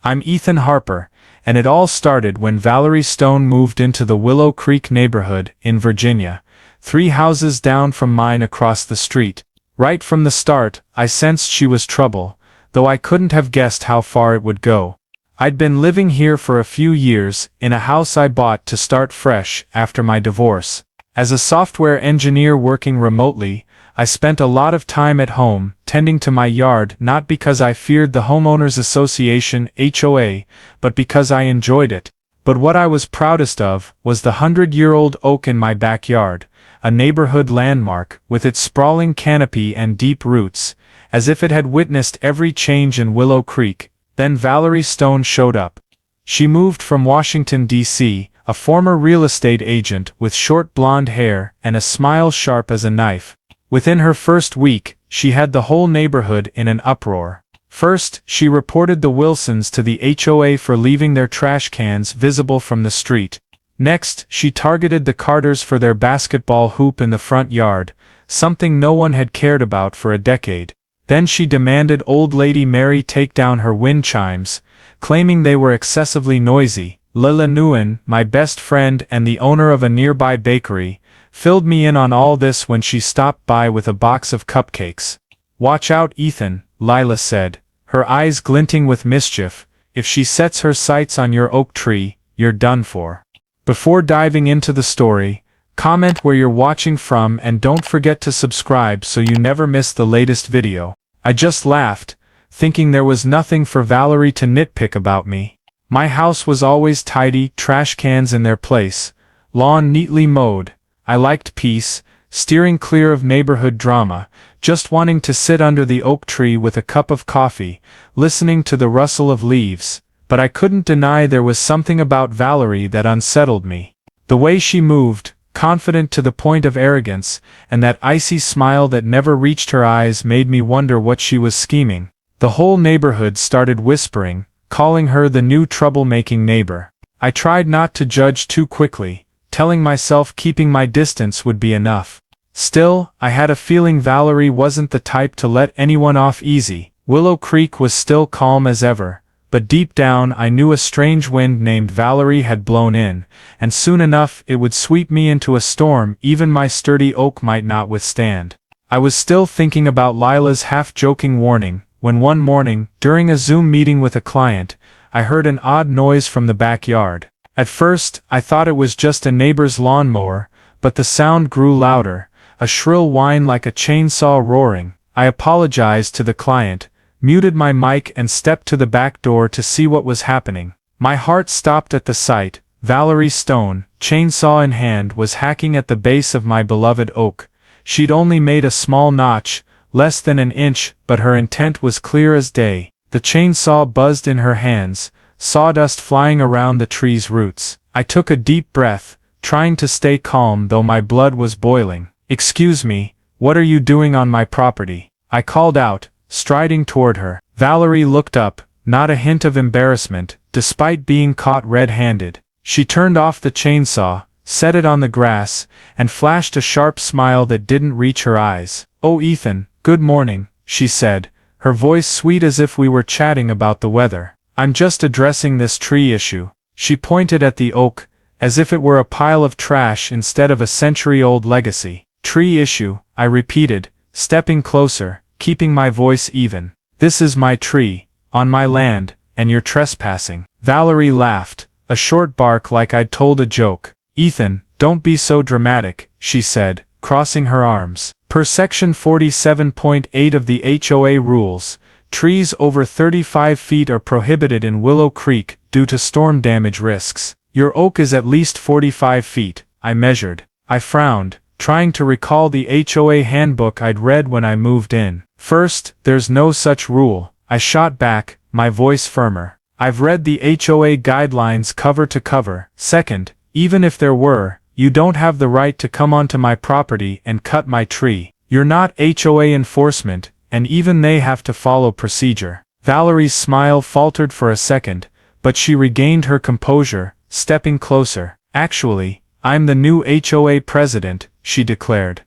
I'm Ethan Harper, and it all started when Valerie Stone moved into the Willow Creek neighborhood in Virginia, 3 houses down from mine across the street. Right from the start, I sensed she was trouble, though I couldn't have guessed how far it would go. I'd been living here for a few years, in a house I bought to start fresh after my divorce. As a software engineer working remotely, I spent a lot of time at home, tending to my yard, not because I feared the Homeowners Association (HOA), but because I enjoyed it. But what I was proudest of was the 100-year-old oak in my backyard, a neighborhood landmark, with its sprawling canopy and deep roots, as if it had witnessed every change in Willow Creek. Then Valerie Stone showed up. She moved from Washington, D.C., a former real estate agent with short blonde hair and a smile sharp as a knife. Within her first week, she had the whole neighborhood in an uproar. First, she reported the Wilsons to the HOA for leaving their trash cans visible from the street. Next, she targeted the Carters for their basketball hoop in the front yard, something no one had cared about for a decade. Then she demanded Old Lady Mary take down her wind chimes, claiming they were excessively noisy. Lila Nguyen, my best friend and the owner of a nearby bakery, filled me in on all this when she stopped by with a box of cupcakes. "Watch out, Ethan," Lila said, her eyes glinting with mischief. "If she sets her sights on your oak tree, you're done for." Before diving into the story, comment where you're watching from and don't forget to subscribe so you never miss the latest video. I just laughed, thinking there was nothing for Valerie to nitpick about me. My house was always tidy, trash cans in their place, lawn neatly mowed. I liked peace, steering clear of neighborhood drama, just wanting to sit under the oak tree with a cup of coffee, listening to the rustle of leaves. But I couldn't deny there was something about Valerie that unsettled me. The way she moved, confident to the point of arrogance, and that icy smile that never reached her eyes made me wonder what she was scheming. The whole neighborhood started whispering, calling her the new troublemaking neighbor. I tried not to judge too quickly, telling myself keeping my distance would be enough. Still, I had a feeling Valerie wasn't the type to let anyone off easy. Willow Creek was still calm as ever, but deep down I knew a strange wind named Valerie had blown in, and soon enough it would sweep me into a storm even my sturdy oak might not withstand. I was still thinking about Lila's half-joking warning, when one morning, during a Zoom meeting with a client, I heard an odd noise from the backyard. At first, I thought it was just a neighbor's lawnmower, but the sound grew louder, a shrill whine like a chainsaw roaring. I apologized to the client, muted my mic and stepped to the back door to see what was happening. My heart stopped at the sight. Valerie Stone, chainsaw in hand, was hacking at the base of my beloved oak. She'd only made a small notch, less than an inch, but her intent was clear as day. The chainsaw buzzed in her hands, sawdust flying around the tree's roots. I took a deep breath, trying to stay calm though my blood was boiling. "Excuse me, what are you doing on my property?" I called out, striding toward her. Valerie looked up, not a hint of embarrassment, despite being caught red-handed. She turned off the chainsaw, set it on the grass, and flashed a sharp smile that didn't reach her eyes. "Oh, Ethan, good morning," she said, her voice sweet as if we were chatting about the weather. "I'm just addressing this tree issue." She pointed at the oak, as if it were a pile of trash instead of a century-old legacy. "Tree issue," I repeated, stepping closer, keeping my voice even. "This is my tree, on my land, and you're trespassing." Valerie laughed, a short bark like I'd told a joke. "Ethan, don't be so dramatic," she said, crossing her arms. "Per Section 47.8 of the HOA rules, trees over 35 feet are prohibited in Willow Creek due to storm damage risks. Your oak is at least 45 feet, I measured." I frowned, trying to recall the HOA handbook I'd read when I moved in. "First, there's no such rule," I shot back, my voice firmer. "I've read the HOA guidelines cover to cover. Second, even if there were, you don't have the right to come onto my property and cut my tree. You're not HOA enforcement, and even they have to follow procedure." Valerie's smile faltered for a second, but she regained her composure, stepping closer. "Actually, I'm the new HOA president," she declared.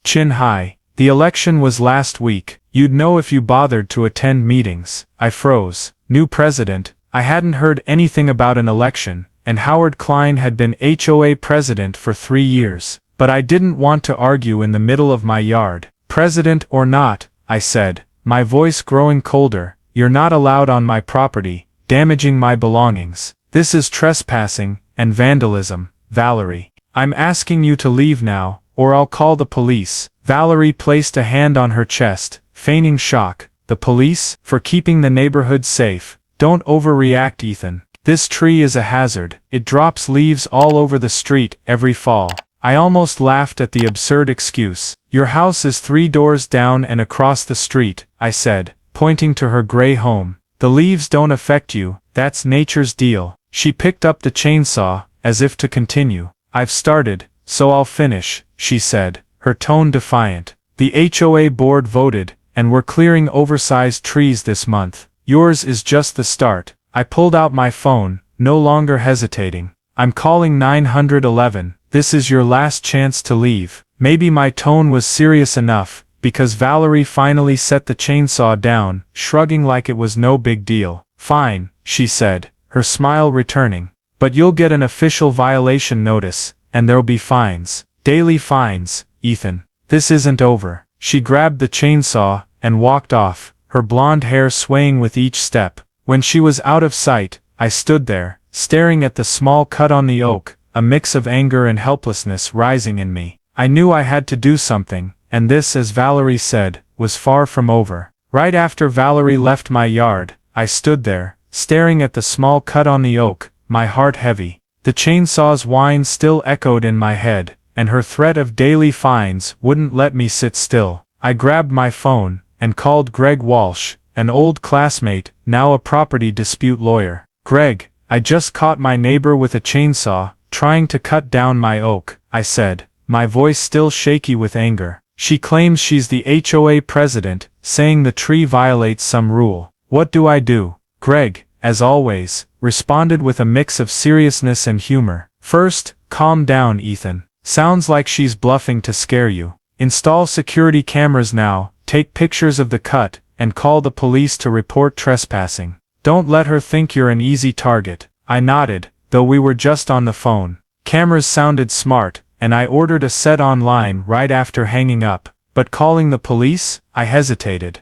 Chin high. "The election was last week. You'd know if you bothered to attend meetings." I froze. "New president?" I hadn't heard anything about an election, and Howard Klein had been HOA president for 3 years. But I didn't want to argue in the middle of my yard. President or not, I said, my voice growing colder, you're not allowed on my property, damaging my belongings. This is trespassing and vandalism, Valerie. I'm asking you to leave now, or I'll call the police. Valerie placed a hand on her chest, feigning shock. The police? For keeping the neighborhood safe. Don't overreact, Ethan. This tree is a hazard. It drops leaves all over the street every fall. I almost laughed at the absurd excuse. Your house is 3 doors down and across the street, I said, pointing to her gray home. The leaves don't affect you, that's nature's deal. She picked up the chainsaw, as if to continue. I've started, so I'll finish, she said, her tone defiant. The HOA board voted, and we're clearing oversized trees this month. Yours is just the start. I pulled out my phone, no longer hesitating. I'm calling 911. This is your last chance to leave. Maybe my tone was serious enough, because Valerie finally set the chainsaw down, shrugging like it was no big deal. Fine, she said, her smile returning. But you'll get an official violation notice, and there'll be fines. Daily fines, Ethan. This isn't over. She grabbed the chainsaw and walked off, her blonde hair swaying with each step. When she was out of sight, I stood there, staring at the small cut on the oak, a mix of anger and helplessness rising in me. I knew I had to do something, and this, as Valerie said, was far from over. Right after Valerie left my yard, I stood there, staring at the small cut on the oak, my heart heavy. The chainsaw's whine still echoed in my head, and her threat of daily fines wouldn't let me sit still. I grabbed my phone, and called Greg Walsh, an old classmate, now a property dispute lawyer. Greg, I just caught my neighbor with a chainsaw, trying to cut down my oak, I said, my voice still shaky with anger. She claims she's the HOA president, saying the tree violates some rule. What do I do? Greg, as always, responded with a mix of seriousness and humor. First, calm down, Ethan. Sounds like she's bluffing to scare you. Install security cameras now, take pictures of the cut, and call the police to report trespassing. Don't let her think you're an easy target. I nodded, though we were just on the phone. Cameras sounded smart, and I ordered a set online right after hanging up. But calling the police? I hesitated.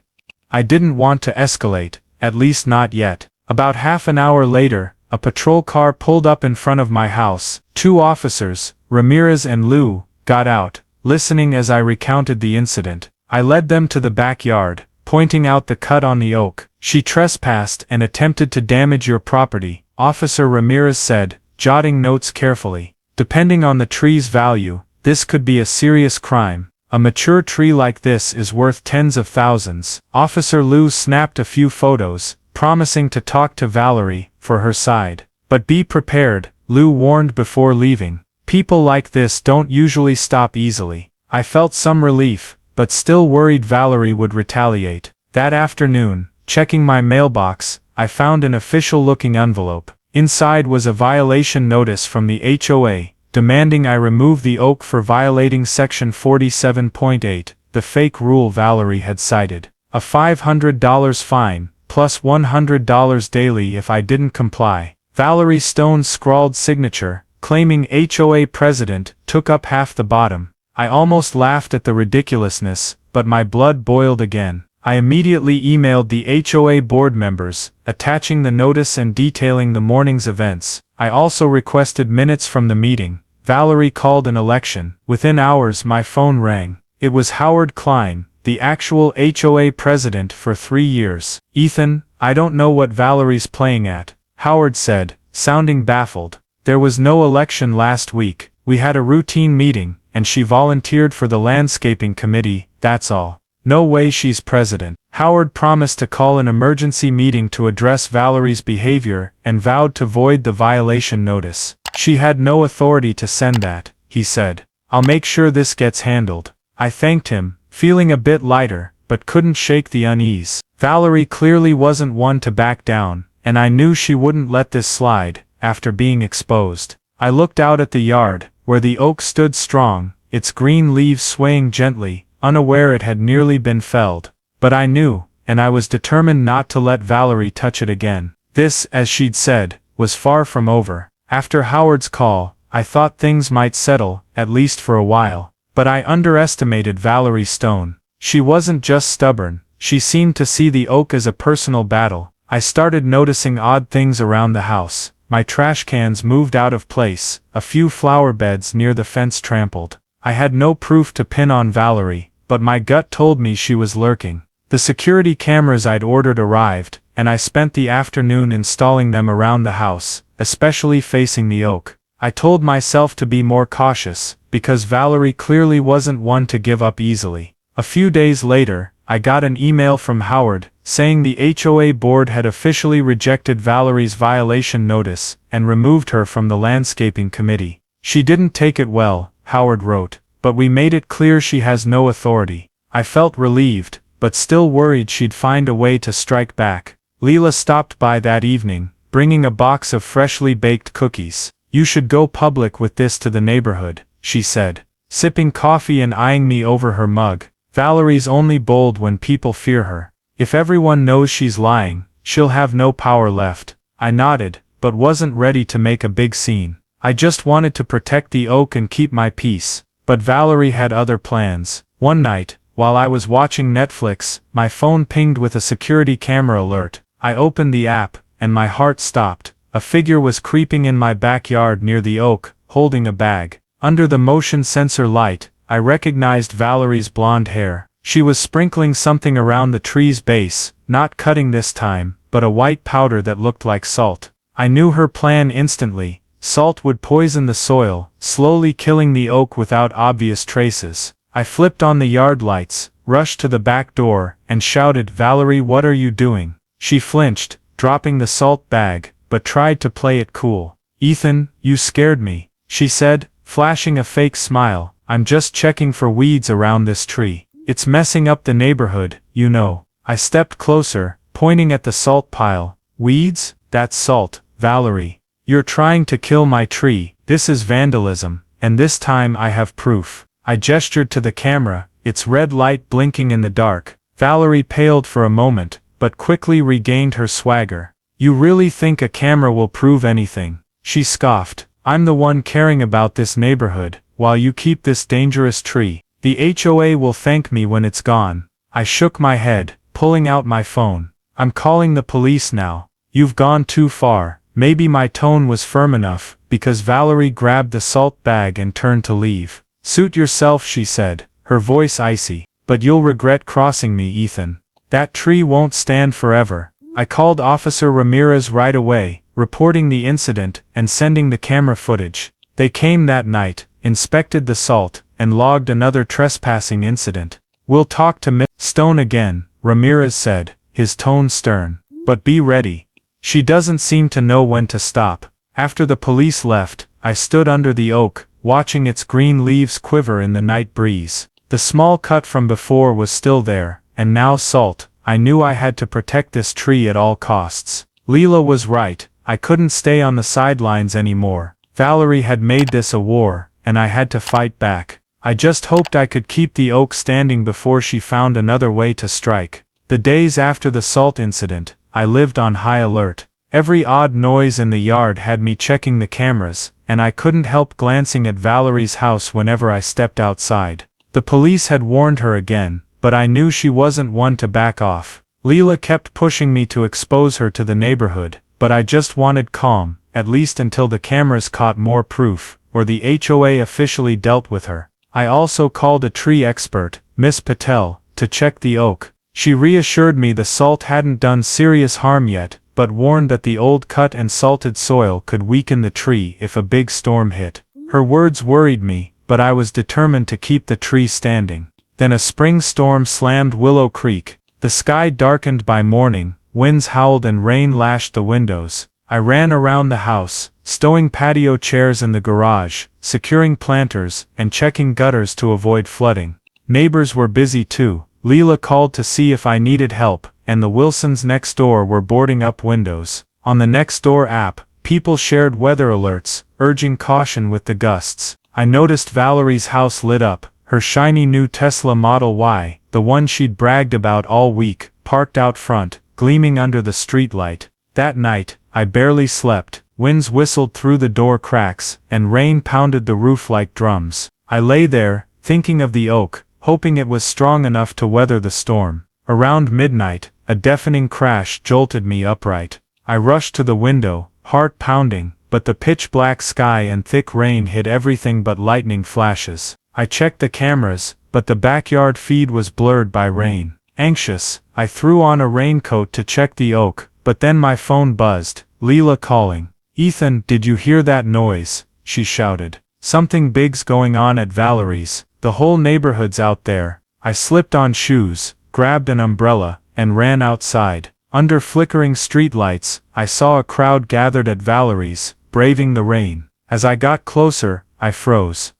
I didn't want to escalate, at least not yet. About half an hour later, a patrol car pulled up in front of my house. 2 officers, Ramirez and Liu, got out, listening as I recounted the incident. I led them to the backyard, pointing out the cut on the oak. She trespassed and attempted to damage your property, Officer Ramirez said, jotting notes carefully. Depending on the tree's value, this could be a serious crime. A mature tree like this is worth tens of thousands. Officer Liu snapped a few photos, promising to talk to Valerie for her side. But be prepared, Liu warned before leaving. People like this don't usually stop easily. I felt some relief, but still worried Valerie would retaliate. That afternoon, checking my mailbox, I found an official-looking envelope. Inside was a violation notice from the HOA, demanding I remove the oak for violating Section 47.8, the fake rule Valerie had cited. A $500 fine, plus $100 daily if I didn't comply. Valerie Stone's scrawled signature, claiming HOA president, took up half the bottom. I almost laughed at the ridiculousness, but my blood boiled again. I immediately emailed the HOA board members, attaching the notice and detailing the morning's events. I also requested minutes from the meeting. Valerie called an election. Within hours my phone rang. It was Howard Klein, the actual HOA president for 3 years. Ethan, I don't know what Valerie's playing at, Howard said, sounding baffled. There was no election last week. We had a routine meeting, and she volunteered for the landscaping committee, that's all. No way she's president. Howard promised to call an emergency meeting to address Valerie's behavior and vowed to void the violation notice. She had no authority to send that, he said. I'll make sure this gets handled. I thanked him, feeling a bit lighter, but couldn't shake the unease. Valerie clearly wasn't one to back down, and I knew she wouldn't let this slide, after being exposed. I looked out at the yard, where the oak stood strong, its green leaves swaying gently, unaware it had nearly been felled. But I knew, and I was determined not to let Valerie touch it again. This, as she'd said, was far from over. After Howard's call, I thought things might settle, at least for a while. But I underestimated Valerie Stone. She wasn't just stubborn, she seemed to see the oak as a personal battle. I started noticing odd things around the house. My trash cans moved out of place, a few flower beds near the fence trampled. I had no proof to pin on Valerie, but my gut told me she was lurking. The security cameras I'd ordered arrived, and I spent the afternoon installing them around the house, especially facing the oak. I told myself to be more cautious, because Valerie clearly wasn't one to give up easily. A few days later, I got an email from Howard, saying the HOA board had officially rejected Valerie's violation notice, and removed her from the landscaping committee. She didn't take it well, Howard wrote, but we made it clear she has no authority. I felt relieved, but still worried she'd find a way to strike back. Lila stopped by that evening, bringing a box of freshly baked cookies. You should go public with this to the neighborhood, she said, sipping coffee and eyeing me over her mug. Valerie's only bold when people fear her. If everyone knows she's lying, she'll have no power left. I nodded, but wasn't ready to make a big scene. I just wanted to protect the oak and keep my peace. But Valerie had other plans. One night, while I was watching Netflix, my phone pinged with a security camera alert. I opened the app, and my heart stopped. A figure was creeping in my backyard near the oak, holding a bag. Under the motion sensor light, I recognized Valerie's blonde hair. She was sprinkling something around the tree's base, not cutting this time, but a white powder that looked like salt. I knew her plan instantly. Salt would poison the soil, slowly killing the oak without obvious traces. I flipped on the yard lights, rushed to the back door, and shouted, "Valerie, what are you doing?" She flinched, dropping the salt bag, but tried to play it cool. "Ethan, you scared me," she said, flashing a fake smile. "I'm just checking for weeds around this tree. It's messing up the neighborhood, you know." I stepped closer, pointing at the salt pile. "Weeds? That's salt, Valerie. You're trying to kill my tree. This is vandalism, and this time I have proof." I gestured to the camera, its red light blinking in the dark. Valerie paled for a moment, but quickly regained her swagger. "You really think a camera will prove anything?" she scoffed. "I'm the one caring about this neighborhood, while you keep this dangerous tree. The HOA will thank me when it's gone." I shook my head, pulling out my phone. "I'm calling the police now. You've gone too far." Maybe my tone was firm enough, because Valerie grabbed the salt bag and turned to leave. "Suit yourself," she said, her voice icy. "But you'll regret crossing me, Ethan. That tree won't stand forever." I called Officer Ramirez right away, reporting the incident and sending the camera footage. They came that night, inspected the salt, and logged another trespassing incident. "We'll talk to Miss Stone again," Ramirez said, his tone stern. "But be ready. She doesn't seem to know when to stop." After the police left, I stood under the oak, watching its green leaves quiver in the night breeze. The small cut from before was still there, and now salt. I knew I had to protect this tree at all costs. Lila was right, I couldn't stay on the sidelines anymore. Valerie had made this a war, and I had to fight back. I just hoped I could keep the oak standing before she found another way to strike. The days after the salt incident, I lived on high alert. Every odd noise in the yard had me checking the cameras, and I couldn't help glancing at Valerie's house whenever I stepped outside. The police had warned her again, but I knew she wasn't one to back off. Lila kept pushing me to expose her to the neighborhood, but I just wanted calm, at least until the cameras caught more proof, or the HOA officially dealt with her. I also called a tree expert, Miss Patel, to check the oak. She reassured me the salt hadn't done serious harm yet, but warned that the old cut and salted soil could weaken the tree if a big storm hit. Her words worried me, but I was determined to keep the tree standing. Then a spring storm slammed Willow Creek. The sky darkened by morning, winds howled and rain lashed the windows. I ran around the house, stowing patio chairs in the garage, securing planters, and checking gutters to avoid flooding. Neighbors were busy too. Lila called to see if I needed help, and the Wilsons next door were boarding up windows. On the Nextdoor app, people shared weather alerts, urging caution with the gusts. I noticed Valerie's house lit up, her shiny new Tesla Model Y, the one she'd bragged about all week, parked out front, gleaming under the streetlight. That night, I barely slept. Winds whistled through the door cracks, and rain pounded the roof like drums. I lay there, thinking of the oak, hoping it was strong enough to weather the storm. Around midnight, a deafening crash jolted me upright. I rushed to the window, heart pounding, but the pitch-black sky and thick rain hid everything but lightning flashes. I checked the cameras, but the backyard feed was blurred by rain. Anxious, I threw on a raincoat to check the oak, but then my phone buzzed. Lila calling. "Ethan, did you hear that noise?" she shouted. "Something big's going on at Valerie's. The whole neighborhood's out there." I slipped on shoes, grabbed an umbrella, and ran outside. Under flickering streetlights, I saw a crowd gathered at Valerie's, braving the rain. As I got closer, I froze.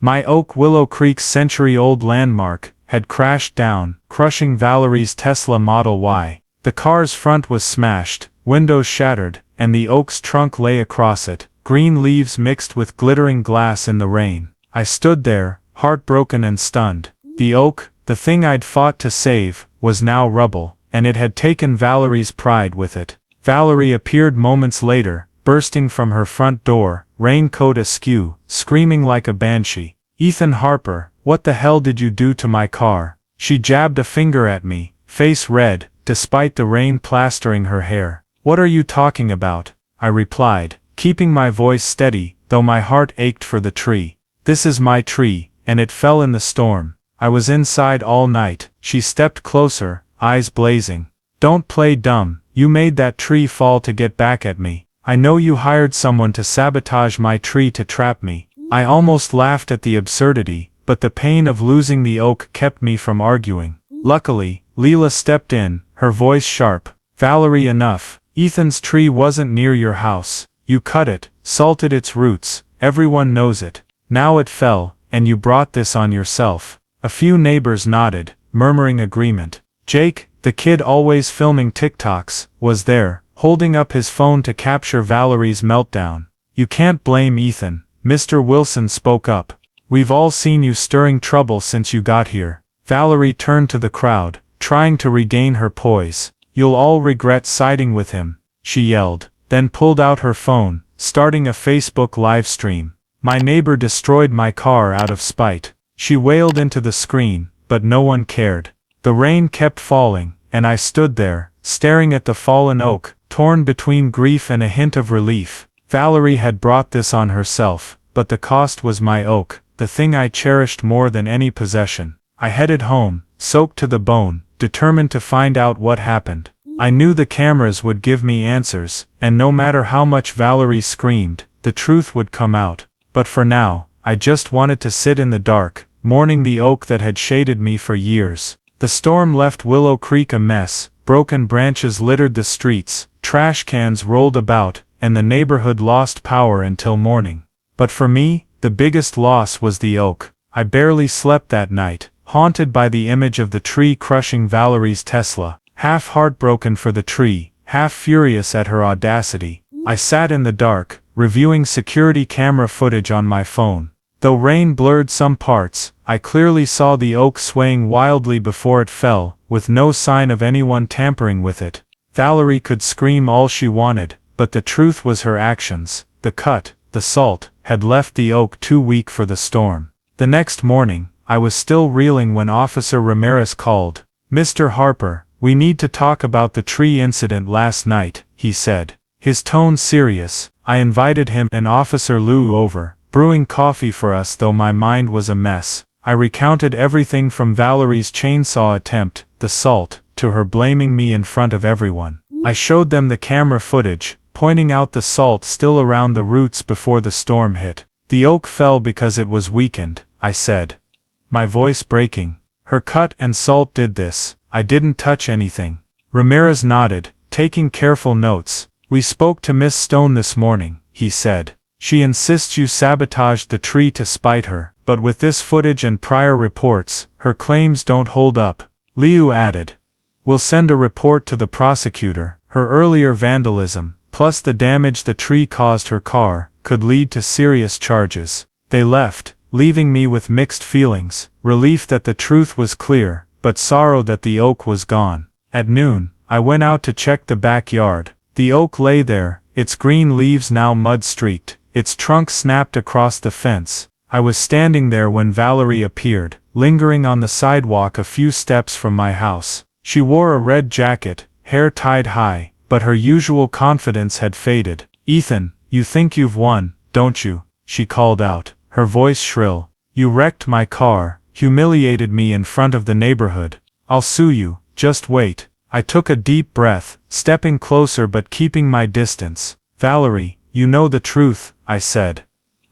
My oak Willow Creek's century-old landmark had crashed down, crushing Valerie's Tesla Model Y. The car's front was smashed, windows shattered, and the oak's trunk lay across it, green leaves mixed with glittering glass in the rain. I stood there, heartbroken and stunned. The oak, the thing I'd fought to save, was now rubble, and it had taken Valerie's pride with it. Valerie appeared moments later, bursting from her front door, raincoat askew, screaming like a banshee. "Ethan Harper, what the hell did you do to my car?" She jabbed a finger at me, face red, despite the rain plastering her hair. "What are you talking about?" I replied, keeping my voice steady, though my heart ached for the tree. "This is my tree, and it fell in the storm. I was inside all night." She stepped closer, eyes blazing. "Don't play dumb, you made that tree fall to get back at me. I know you hired someone to sabotage my tree to trap me." I almost laughed at the absurdity, but the pain of losing the oak kept me from arguing. Luckily, Lila stepped in, her voice sharp. "Valerie, enough. Ethan's tree wasn't near your house. You cut it, salted its roots, everyone knows it. Now it fell, and you brought this on yourself." A few neighbors nodded, murmuring agreement. Jake, the kid always filming TikToks, was there, holding up his phone to capture Valerie's meltdown. "You can't blame Ethan," Mr. Wilson spoke up. "We've all seen you stirring trouble since you got here." Valerie turned to the crowd, trying to regain her poise. "You'll all regret siding with him," she yelled, then pulled out her phone, starting a Facebook live stream. "My neighbor destroyed my car out of spite." She wailed into the screen, but no one cared. The rain kept falling, and I stood there, staring at the fallen oak, torn between grief and a hint of relief. Valerie had brought this on herself, but the cost was my oak, the thing I cherished more than any possession. I headed home, soaked to the bone, determined to find out what happened. I knew the cameras would give me answers, and no matter how much Valerie screamed, the truth would come out. But for now, I just wanted to sit in the dark, mourning the oak that had shaded me for years. The storm left Willow Creek a mess, broken branches littered the streets, trash cans rolled about, and the neighborhood lost power until morning. But for me, the biggest loss was the oak. I barely slept that night, haunted by the image of the tree crushing Valerie's Tesla, half heartbroken for the tree, half furious at her audacity. I sat in the dark, reviewing security camera footage on my phone. Though rain blurred some parts, I clearly saw the oak swaying wildly before it fell, with no sign of anyone tampering with it. Valerie could scream all she wanted, but the truth was her actions. The cut, the salt, had left the oak too weak for the storm. The next morning, I was still reeling when Officer Ramirez called. "Mr. Harper, we need to talk about the tree incident last night," he said. His tone serious. I invited him and Officer Liu over, brewing coffee for us though my mind was a mess. I recounted everything from Valerie's chainsaw attempt, the salt, to her blaming me in front of everyone. I showed them the camera footage, pointing out the salt still around the roots before the storm hit. "The oak fell because it was weakened," I said, my voice breaking. "Her cut and salt did this. I didn't touch anything." Ramirez nodded, taking careful notes. "We spoke to Miss Stone this morning," he said. "She insists you sabotaged the tree to spite her, but with this footage and prior reports, her claims don't hold up." Liu added, "We'll send a report to the prosecutor. Her earlier vandalism, plus the damage the tree caused her car, could lead to serious charges." They left, leaving me with mixed feelings, relief that the truth was clear, but sorrow that the oak was gone. At noon, I went out to check the backyard. The oak lay there, its green leaves now mud-streaked, its trunk snapped across the fence. I was standing there when Valerie appeared, lingering on the sidewalk a few steps from my house. She wore a red jacket, hair tied high, but her usual confidence had faded. "Ethan, you think you've won, don't you?" she called out, her voice shrill. "You wrecked my car, humiliated me in front of the neighborhood. I'll sue you, just wait." I took a deep breath, stepping closer but keeping my distance. "Valerie, you know the truth," I said.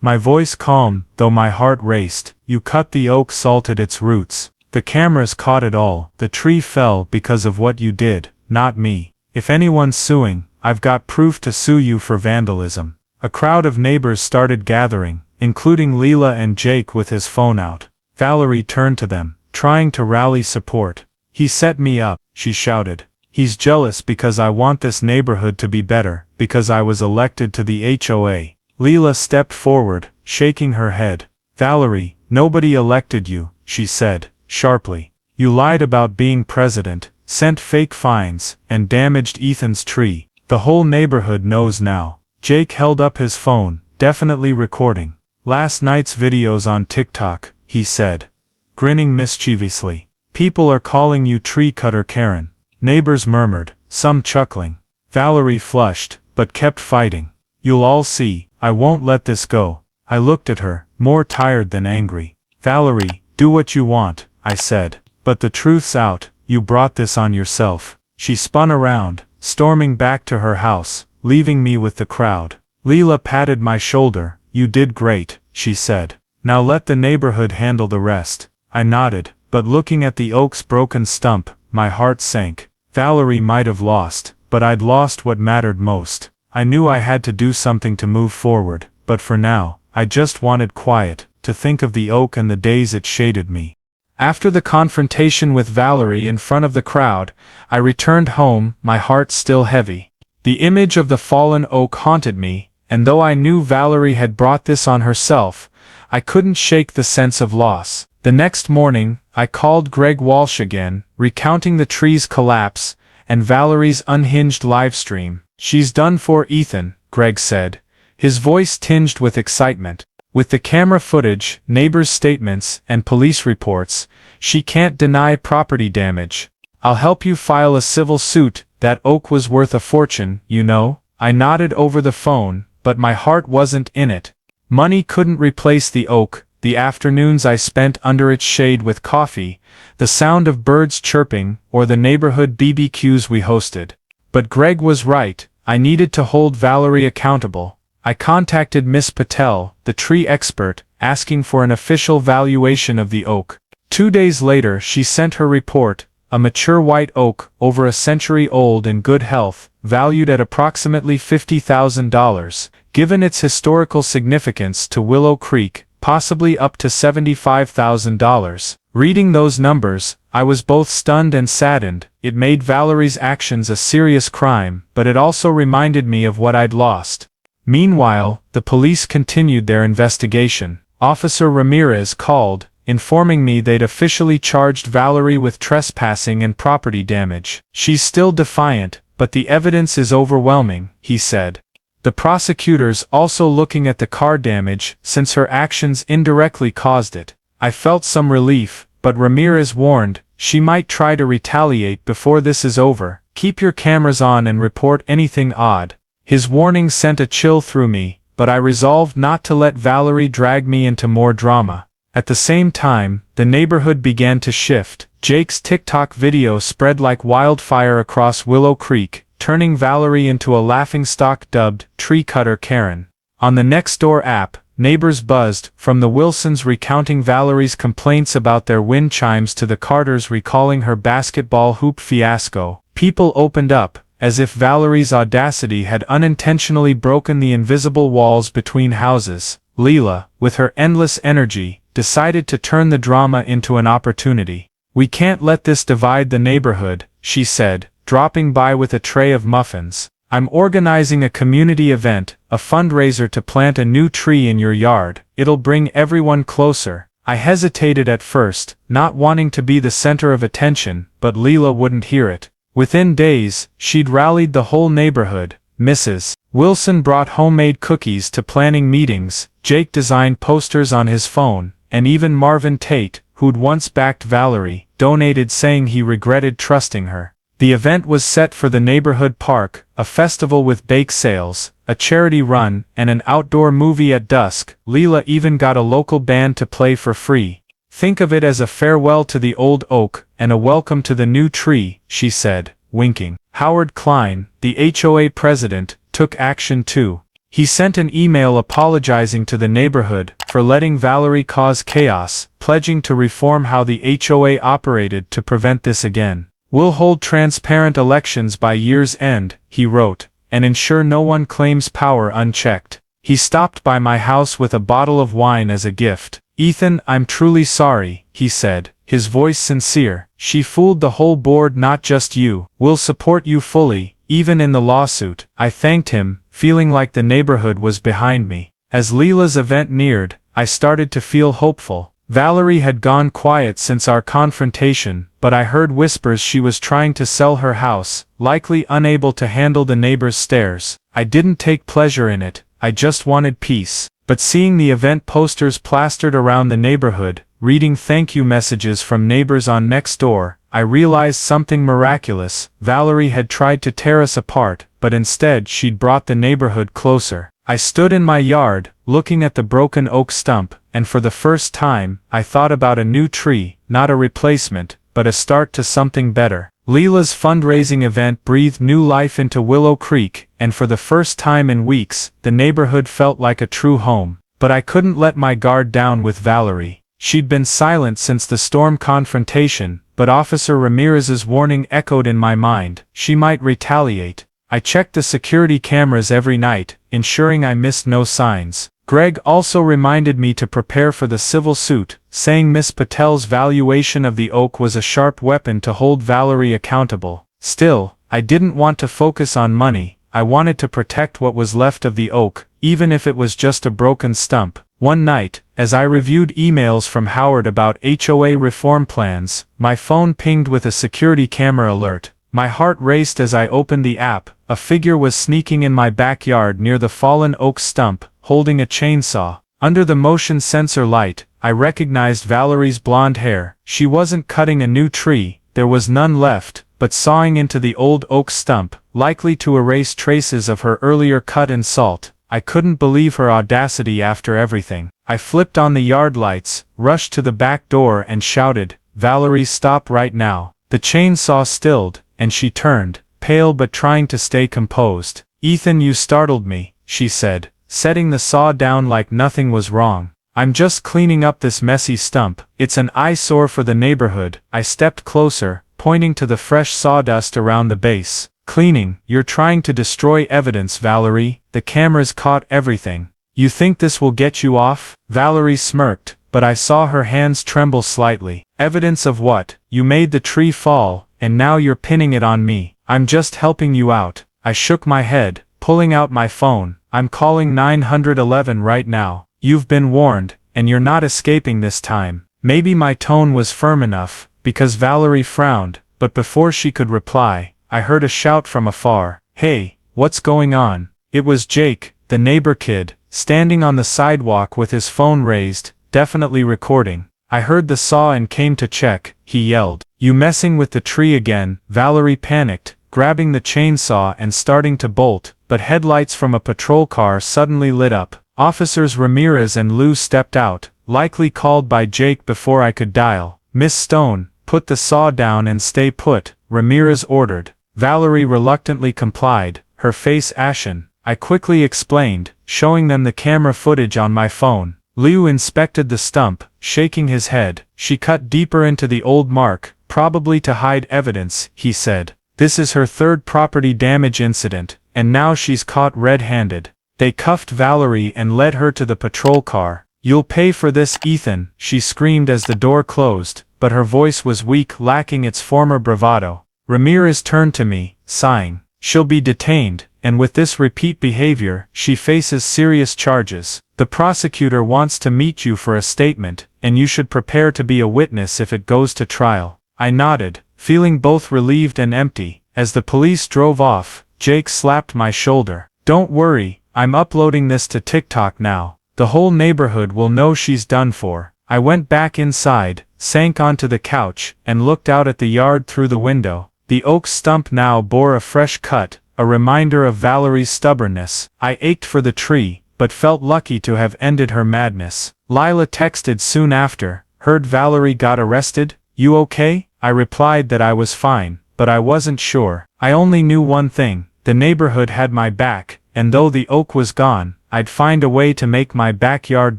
My voice calm, though my heart raced. "You cut the oak, salted its roots. The cameras caught it all. The tree fell because of what you did, not me. If anyone's suing, I've got proof to sue you for vandalism." A crowd of neighbors started gathering, including Lila and Jake with his phone out. Valerie turned to them, trying to rally support. "He set me up," she shouted. "He's jealous because I want this neighborhood to be better, because I was elected to the HOA." Lila stepped forward, shaking her head. "Valerie, nobody elected you," she said, sharply. "You lied about being president, sent fake fines, and damaged Ethan's tree. The whole neighborhood knows now." Jake held up his phone, definitely recording. "Last night's videos on TikTok," he said, grinning mischievously. "People are calling you tree cutter Karen." Neighbors murmured, some chuckling. Valerie flushed, but kept fighting. "You'll all see, I won't let this go." I looked at her, more tired than angry. "Valerie, do what you want," I said. "But the truth's out, you brought this on yourself." She spun around, storming back to her house, leaving me with the crowd. Lila patted my shoulder. "You did great," she said. "Now let the neighborhood handle the rest." I nodded, but looking at the oak's broken stump, my heart sank. Valerie might have lost, but I'd lost what mattered most. I knew I had to do something to move forward, but for now, I just wanted quiet, to think of the oak and the days it shaded me. After the confrontation with Valerie in front of the crowd, I returned home, my heart still heavy. The image of the fallen oak haunted me, and though I knew Valerie had brought this on herself, I couldn't shake the sense of loss. The next morning, I called Greg Walsh again, recounting the tree's collapse, and Valerie's unhinged livestream. "She's done for, Ethan," Greg said, his voice tinged with excitement. "With the camera footage, neighbors' statements, and police reports, she can't deny property damage. I'll help you file a civil suit. That oak was worth a fortune, you know." I nodded over the phone, but my heart wasn't in it. Money couldn't replace the oak, the afternoons I spent under its shade with coffee, the sound of birds chirping, or the neighborhood BBQs we hosted. But Greg was right, I needed to hold Valerie accountable. I contacted Miss Patel, the tree expert, asking for an official valuation of the oak. 2 days later she sent her report, a mature white oak, over a century old in good health, valued at approximately $50,000, given its historical significance to Willow Creek, possibly up to $75,000. Reading those numbers, I was both stunned and saddened. It made Valerie's actions a serious crime, but it also reminded me of what I'd lost. Meanwhile, the police continued their investigation. Officer Ramirez called, informing me they'd officially charged Valerie with trespassing and property damage. "She's still defiant, but the evidence is overwhelming," he said. The prosecutors also looking at the car damage, since her actions indirectly caused it. I felt some relief, but Ramirez warned, she might try to retaliate before this is over. "Keep your cameras on and report anything odd." His warning sent a chill through me, but I resolved not to let Valerie drag me into more drama. At the same time, the neighborhood began to shift. Jake's TikTok video spread like wildfire across Willow Creek, turning Valerie into a laughingstock dubbed Tree Cutter Karen. On the Nextdoor app, neighbors buzzed, from the Wilsons recounting Valerie's complaints about their wind chimes to the Carters recalling her basketball hoop fiasco. People opened up, as if Valerie's audacity had unintentionally broken the invisible walls between houses. Lila, with her endless energy, decided to turn the drama into an opportunity. "We can't let this divide the neighborhood," she said, dropping by with a tray of muffins. "I'm organizing a community event, a fundraiser to plant a new tree in your yard. It'll bring everyone closer." I hesitated at first, not wanting to be the center of attention, but Lila wouldn't hear it. Within days, she'd rallied the whole neighborhood. Mrs. Wilson brought homemade cookies to planning meetings, Jake designed posters on his phone, and even Marvin Tate, who'd once backed Valerie, donated saying he regretted trusting her. The event was set for the neighborhood park, a festival with bake sales, a charity run, and an outdoor movie at dusk. Lila even got a local band to play for free. "Think of it as a farewell to the old oak, and a welcome to the new tree," she said, winking. Howard Klein, the HOA president, took action too. He sent an email apologizing to the neighborhood for letting Valerie cause chaos, pledging to reform how the HOA operated to prevent this again. "We'll hold transparent elections by year's end," he wrote, "and ensure no one claims power unchecked." He stopped by my house with a bottle of wine as a gift. "Ethan, I'm truly sorry," he said, his voice sincere. "She fooled the whole board, not just you. We'll support you fully, even in the lawsuit." I thanked him, feeling like the neighborhood was behind me. As Lila's event neared, I started to feel hopeful. Valerie had gone quiet since our confrontation, but I heard whispers she was trying to sell her house, likely unable to handle the neighbors' stares. I didn't take pleasure in it, I just wanted peace. But seeing the event posters plastered around the neighborhood, reading thank you messages from neighbors on Nextdoor, I realized something miraculous. Valerie had tried to tear us apart, but instead she'd brought the neighborhood closer. I stood in my yard, looking at the broken oak stump, and for the first time, I thought about a new tree, not a replacement, but a start to something better. Lila's fundraising event breathed new life into Willow Creek, and for the first time in weeks, the neighborhood felt like a true home. But I couldn't let my guard down with Valerie. She'd been silent since the storm confrontation, but Officer Ramirez's warning echoed in my mind. She might retaliate. I checked the security cameras every night, ensuring I missed no signs. Greg also reminded me to prepare for the civil suit, saying Miss Patel's valuation of the oak was a sharp weapon to hold Valerie accountable. Still, I didn't want to focus on money. I wanted to protect what was left of the oak, even if it was just a broken stump. One night, as I reviewed emails from Howard about HOA reform plans, my phone pinged with a security camera alert. My heart raced as I opened the app. A figure was sneaking in my backyard near the fallen oak stump, holding a chainsaw. Under the motion sensor light, I recognized Valerie's blonde hair. She wasn't cutting a new tree, there was none left, but sawing into the old oak stump, likely to erase traces of her earlier cut and salt. I couldn't believe her audacity after everything. I flipped on the yard lights, rushed to the back door and shouted, "Valerie, stop right now." The chainsaw stilled, and she turned, pale but trying to stay composed. "Ethan, you startled me," she said, setting the saw down like nothing was wrong. "I'm just cleaning up this messy stump. It's an eyesore for the neighborhood." I stepped closer, pointing to the fresh sawdust around the base. "Cleaning? You're trying to destroy evidence, Valerie. The cameras caught everything. You think this will get you off?" Valerie smirked, but I saw her hands tremble slightly. "Evidence of what? You made the tree fall, and now you're pinning it on me." "I'm just helping you out." I shook my head, pulling out my phone. "I'm calling 911 right now. You've been warned, and you're not escaping this time." Maybe my tone was firm enough, because Valerie frowned, but before she could reply, I heard a shout from afar. "Hey, what's going on?" It was Jake, the neighbor kid, standing on the sidewalk with his phone raised, definitely recording. "I heard the saw and came to check," he yelled. "You messing with the tree again?" Valerie panicked, grabbing the chainsaw and starting to bolt, but headlights from a patrol car suddenly lit up. Officers Ramirez and Lou stepped out, likely called by Jake before I could dial. "Miss Stone, put the saw down and stay put," Ramirez ordered. Valerie reluctantly complied, her face ashen. I quickly explained, showing them the camera footage on my phone. Lou inspected the stump, shaking his head. "She cut deeper into the old mark, probably to hide evidence," he said. "This is her third property damage incident, and now she's caught red-handed." They cuffed Valerie and led her to the patrol car. "You'll pay for this, Ethan," she screamed as the door closed, but her voice was weak, lacking its former bravado. Ramirez turned to me, sighing. "She'll be detained, and with this repeat behavior, she faces serious charges. The prosecutor wants to meet you for a statement, and you should prepare to be a witness if it goes to trial." I nodded, feeling both relieved and empty. As the police drove off, Jake slapped my shoulder. Don't worry, I'm uploading this to TikTok now. The whole neighborhood will know she's done for. I went back inside, sank onto the couch, and looked out at the yard through the window. The oak stump now bore a fresh cut, a reminder of Valerie's stubbornness. I ached for the tree, but felt lucky to have ended her madness. Lila texted soon after, "Heard Valerie got arrested? You okay?" I replied that I was fine, but I wasn't sure. I only knew one thing, the neighborhood had my back, and though the oak was gone, I'd find a way to make my backyard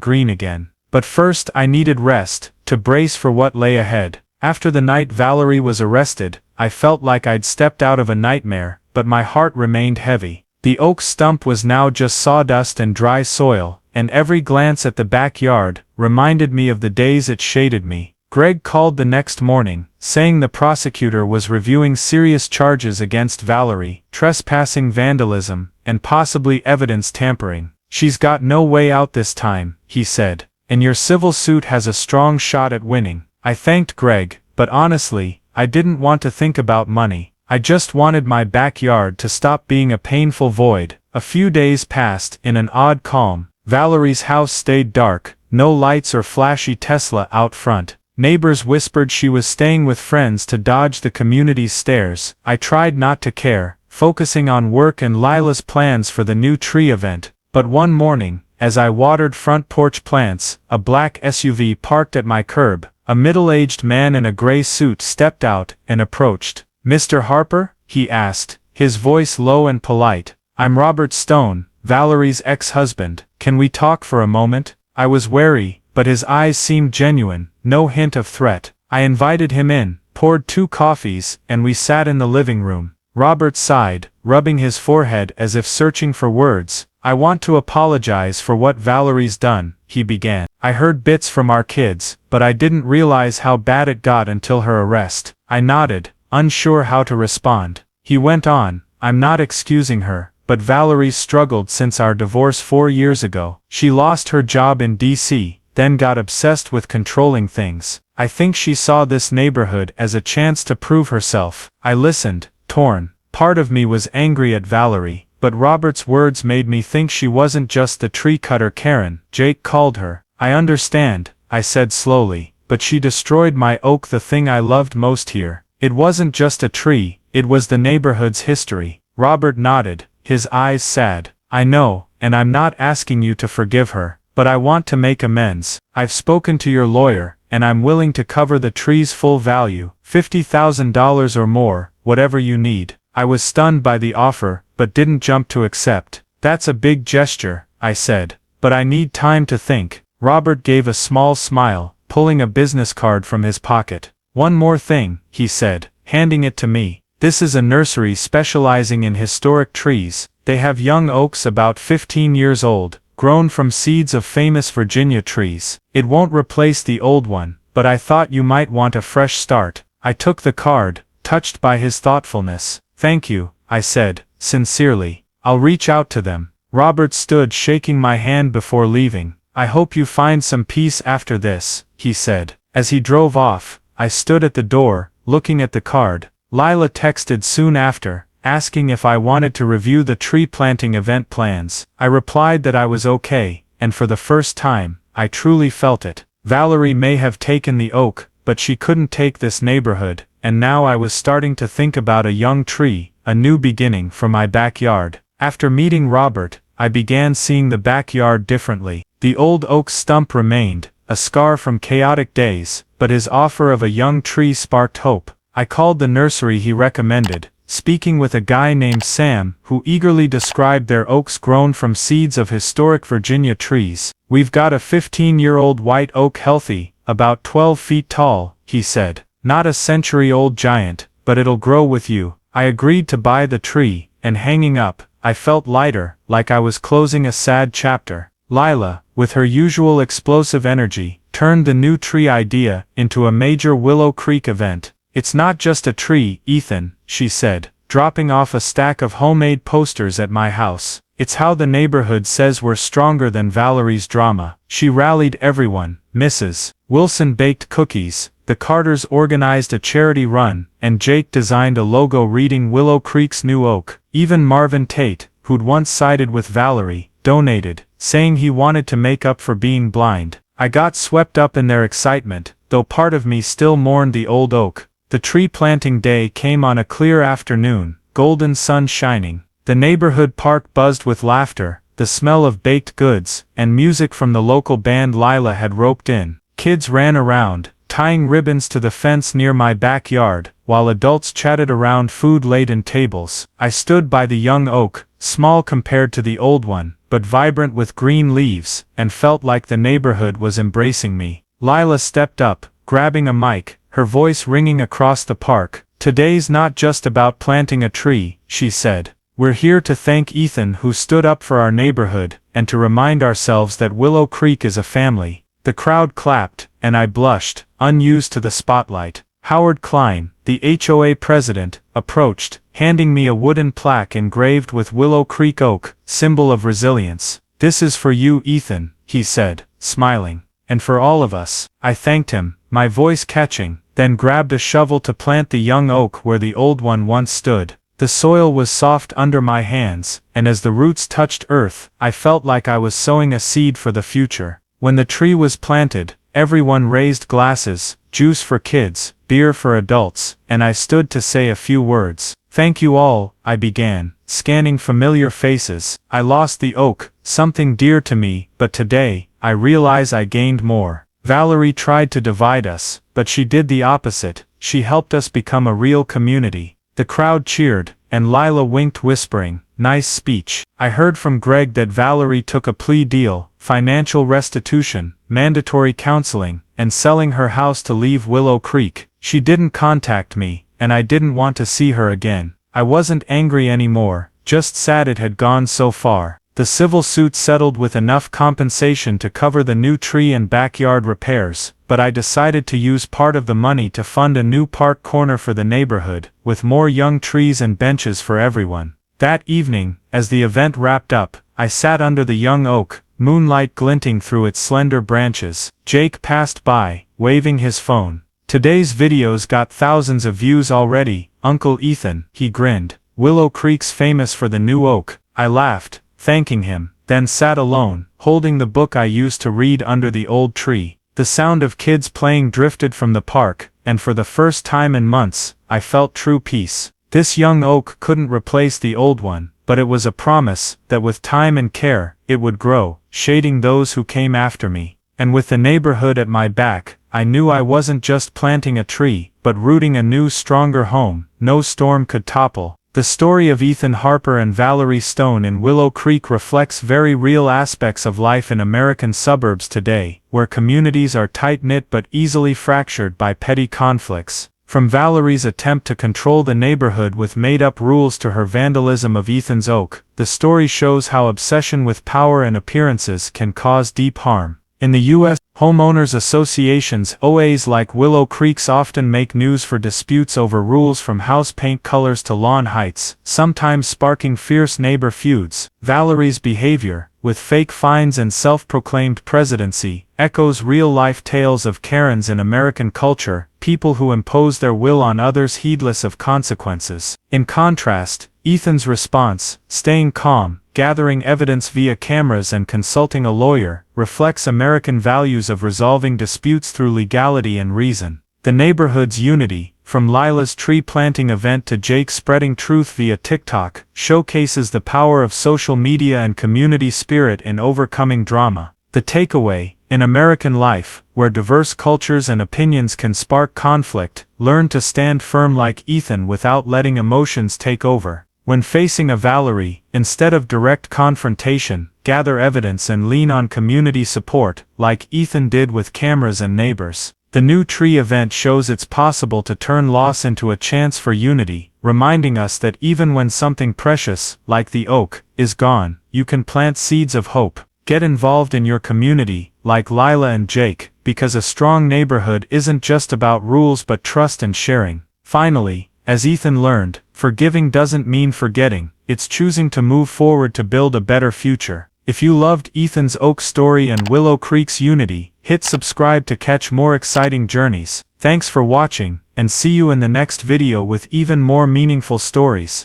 green again. But first I needed rest, to brace for what lay ahead. After the night Valerie was arrested, I felt like I'd stepped out of a nightmare, but my heart remained heavy. The oak stump was now just sawdust and dry soil, and every glance at the backyard reminded me of the days it shaded me. Greg called the next morning, saying the prosecutor was reviewing serious charges against Valerie, trespassing, vandalism, and possibly evidence tampering. "She's got no way out this time," he said, "and your civil suit has a strong shot at winning." I thanked Greg, but honestly, I didn't want to think about money. I just wanted my backyard to stop being a painful void. A few days passed in an odd calm. Valerie's house stayed dark, no lights or flashy Tesla out front. Neighbors whispered she was staying with friends to dodge the community's stares. I tried not to care, focusing on work and Lila's plans for the new tree event. But one morning, as I watered front porch plants, a black SUV parked at my curb. A middle-aged man in a gray suit stepped out and approached. "Mr. Harper?" he asked, his voice low and polite. "I'm Robert Stone, Valerie's ex-husband. Can we talk for a moment?" I was wary, but his eyes seemed genuine, no hint of threat. I invited him in, poured 2 coffees, and we sat in the living room. Robert sighed, rubbing his forehead as if searching for words. "I want to apologize for what Valerie's done," he began. "I heard bits from our kids, but I didn't realize how bad it got until her arrest." I nodded, unsure how to respond. He went on, "I'm not excusing her, but Valerie struggled since our divorce 4 years ago. She lost her job in DC, then got obsessed with controlling things. I think she saw this neighborhood as a chance to prove herself." I listened, torn. Part of me was angry at Valerie, but Robert's words made me think she wasn't just the tree cutter Karen Jake called her. "I understand," I said slowly, "but she destroyed my oak, the thing I loved most here. It wasn't just a tree, it was the neighborhood's history." Robert nodded, his eyes sad. "I know, and I'm not asking you to forgive her, but I want to make amends. I've spoken to your lawyer, and I'm willing to cover the tree's full value, $50,000 or more, whatever you need." I was stunned by the offer, but didn't jump to accept. "That's a big gesture," I said, "but I need time to think." Robert gave a small smile, pulling a business card from his pocket. "One more thing," he said, handing it to me. "This is a nursery specializing in historic trees. They have young oaks about 15 years old, grown from seeds of famous Virginia trees. It won't replace the old one, but I thought you might want a fresh start." I took the card, touched by his thoughtfulness. "Thank you," I said, sincerely. "I'll reach out to them." Robert stood shaking my hand before leaving. "I hope you find some peace after this," he said. As he drove off, I stood at the door, looking at the card. Lila texted soon after, asking if I wanted to review the tree planting event plans. I replied that I was okay, and for the first time, I truly felt it. Valerie may have taken the oak, but she couldn't take this neighborhood, and now I was starting to think about a young tree, a new beginning for my backyard. After meeting Robert, I began seeing the backyard differently. The old oak stump remained, a scar from chaotic days, but his offer of a young tree sparked hope. I called the nursery he recommended, speaking with a guy named Sam, who eagerly described their oaks grown from seeds of historic Virginia trees. "We've got a 15-year-old white oak, healthy, about 12 feet tall," he said. "Not a century-old giant, but it'll grow with you." I agreed to buy the tree, and hanging up, I felt lighter, like I was closing a sad chapter. Lila, with her usual explosive energy, turned the new tree idea into a major Willow Creek event. "It's not just a tree, Ethan," she said, dropping off a stack of homemade posters at my house. "It's how the neighborhood says we're stronger than Valerie's drama." She rallied everyone. Mrs. Wilson baked cookies, the Carters organized a charity run, and Jake designed a logo reading Willow Creek's new oak. Even Marvin Tate, who'd once sided with Valerie, donated, saying he wanted to make up for being blind. I got swept up in their excitement, though part of me still mourned the old oak. The tree planting day came on a clear afternoon, golden sun shining. The neighborhood park buzzed with laughter, the smell of baked goods, and music from the local band Lila had roped in. Kids ran around, tying ribbons to the fence near my backyard, while adults chatted around food-laden tables. I stood by the young oak, small compared to the old one, but vibrant with green leaves, and felt like the neighborhood was embracing me. Lila stepped up, grabbing a mic, her voice ringing across the park. "Today's not just about planting a tree," she said. "We're here to thank Ethan, who stood up for our neighborhood, and to remind ourselves that Willow Creek is a family." The crowd clapped, and I blushed, unused to the spotlight. Howard Klein, the HOA president, approached, handing me a wooden plaque engraved with Willow Creek oak, symbol of resilience. "This is for you, Ethan," he said, smiling. "And for all of us." I thanked him, my voice catching, then grabbed a shovel to plant the young oak where the old one once stood. The soil was soft under my hands, and as the roots touched earth, I felt like I was sowing a seed for the future. When the tree was planted, everyone raised glasses, juice for kids, beer for adults, and I stood to say a few words. "Thank you all," I began, scanning familiar faces. "I lost the oak, something dear to me, but today, I realize I gained more." Valerie tried to divide us, but she did the opposite. She helped us become a real community. The crowd cheered, and Lila winked, whispering, "Nice speech." I heard from Greg that Valerie took a plea deal, financial restitution, mandatory counseling, and selling her house to leave Willow Creek. She didn't contact me, and I didn't want to see her again. I wasn't angry anymore, just sad it had gone so far. The civil suit settled with enough compensation to cover the new tree and backyard repairs, but I decided to use part of the money to fund a new park corner for the neighborhood, with more young trees and benches for everyone. That evening, as the event wrapped up, I sat under the young oak, moonlight glinting through its slender branches. Jake passed by, waving his phone. "Today's videos got thousands of views already, Uncle Ethan," he grinned. "Willow Creek's famous for the new oak." I laughed, thanking him, then sat alone, holding the book I used to read under the old tree. The sound of kids playing drifted from the park, and for the first time in months, I felt true peace. This young oak couldn't replace the old one, but it was a promise that with time and care, it would grow, shading those who came after me. And with the neighborhood at my back, I knew I wasn't just planting a tree, but rooting a new, stronger home no storm could topple. The story of Ethan Harper and Valerie Stone in Willow Creek reflects very real aspects of life in American suburbs today, where communities are tight-knit but easily fractured by petty conflicts. From Valerie's attempt to control the neighborhood with made-up rules to her vandalism of Ethan's oak, the story shows how obsession with power and appearances can cause deep harm. In the U.S., homeowners associations (HOAs) like Willow Creek's often make news for disputes over rules from house paint colors to lawn heights, sometimes sparking fierce neighbor feuds. Valerie's behavior, with fake fines and self-proclaimed presidency, echoes real-life tales of Karens in American culture, people who impose their will on others heedless of consequences. In contrast, Ethan's response, staying calm, gathering evidence via cameras and consulting a lawyer, reflects American values of resolving disputes through legality and reason. The neighborhood's unity, from Lila's tree planting event to Jake spreading truth via TikTok, showcases the power of social media and community spirit in overcoming drama. The takeaway: in American life, where diverse cultures and opinions can spark conflict, learn to stand firm like Ethan without letting emotions take over. When facing a Valerie, instead of direct confrontation, gather evidence and lean on community support, like Ethan did with cameras and neighbors. The new tree event shows it's possible to turn loss into a chance for unity, reminding us that even when something precious, like the oak, is gone, you can plant seeds of hope. Get involved in your community, like Lila and Jake, because a strong neighborhood isn't just about rules but trust and sharing. Finally, as Ethan learned, forgiving doesn't mean forgetting, it's choosing to move forward to build a better future. If you loved Ethan's oak story and Willow Creek's unity, hit subscribe to catch more exciting journeys. Thanks for watching, and see you in the next video with even more meaningful stories.